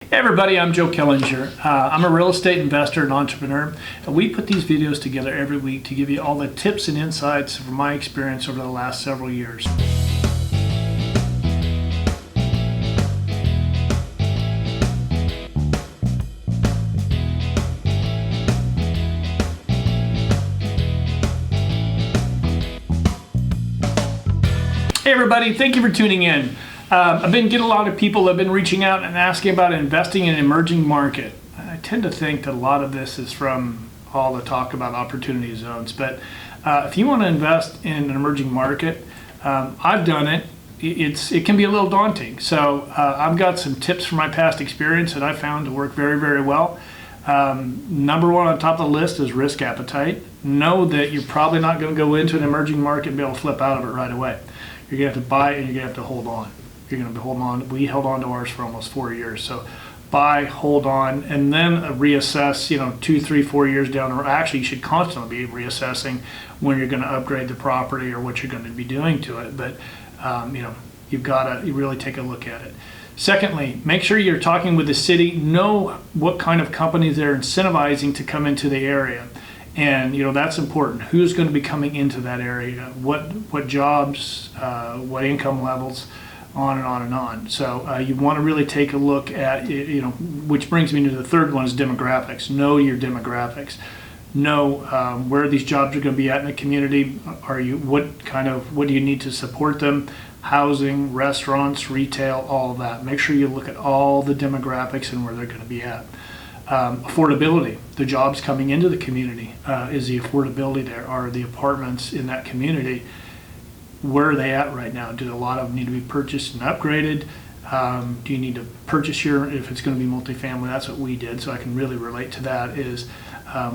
Hey everybody, I'm Joe Killinger. I'm a real estate investor and entrepreneur, and we put these videos together every week to give you all the tips and insights from my experience over the last several years. Hey everybody, thank you for tuning in. I've been getting a lot of people that have been reaching out and asking about investing in an emerging market. I tend to think that a lot of this is from all the talk about opportunity zones, but if you want to invest in an emerging market, I've done it. It can be a little daunting. So I've got some tips from my past experience that I found to work very, very well. Number one on top of the list is risk appetite. Know that you're probably not going to go into an emerging market and be able to flip out of it right away. You're going to have to buy it and you're going to have to hold on. You're going to be holding on. We held on to ours for almost 4 years. So buy, hold on, and then reassess, 2, 3, 4 years down the road. Actually, you should constantly be reassessing when you're going to upgrade the property or what you're going to be doing to it. But, you've got to really take a look at it. Secondly, make sure you're talking with the city. Know what kind of companies they're incentivizing to come into the area. And that's important. Who's going to be coming into that area? What jobs? What income levels? On and on and on. So you want to really take a look at which brings me to the third one is demographics. Know your demographics. Know where these jobs are going to be at in the community. What do you need to support them? Housing, restaurants, retail, all of that. Make sure you look at all the demographics and where they're going to be at. Affordability, the jobs coming into the community, is the affordability there? Are the apartments in that community, where are they at right now? Do a lot of them need to be purchased and upgraded? Do you need to purchase if it's going to be multifamily? That's what we did, so I can really relate to that.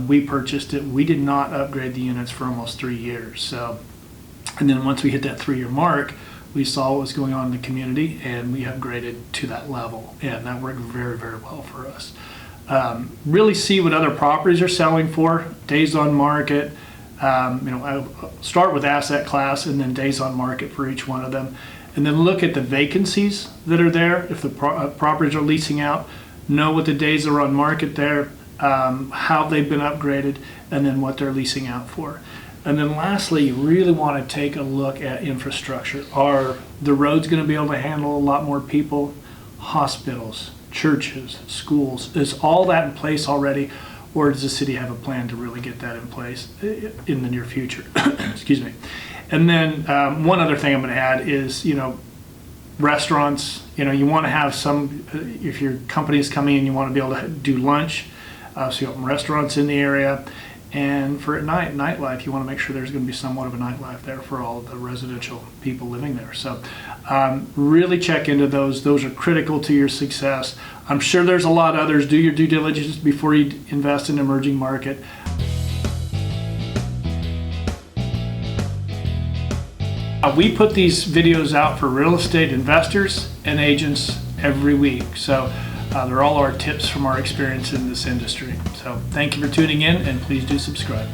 We purchased it. We did not upgrade the units for almost 3 years. So, and then once we hit that 3-year mark, we saw what was going on in the community and we upgraded to that level, and that worked very, very well for us. Really see what other properties are selling for, days on market. I'll start with asset class and then days on market for each one of them, and then look at the vacancies that are there. If the properties are leasing out, know what the days are on market there, how they've been upgraded, and then what they're leasing out for. And then lastly, you really want to take a look at infrastructure. Are the roads going to be able to handle a lot more people? Hospitals, churches, schools, is all that in place already? Or does the city have a plan to really get that in place in the near future? Excuse me. And then one other thing I'm going to add is, restaurants. You want to have some, if your company is coming in, you want to be able to do lunch. So you want restaurants in the area. And for at night, nightlife, you want to make sure there's going to be somewhat of a nightlife there for all of the residential people living there. So really check into those. Those are critical to your success. I'm sure there's a lot of others. Do your due diligence before you invest in an emerging market. We put these videos out for real estate investors and agents every week. So they're all our tips from our experience in this industry. So thank you for tuning in, and please do subscribe.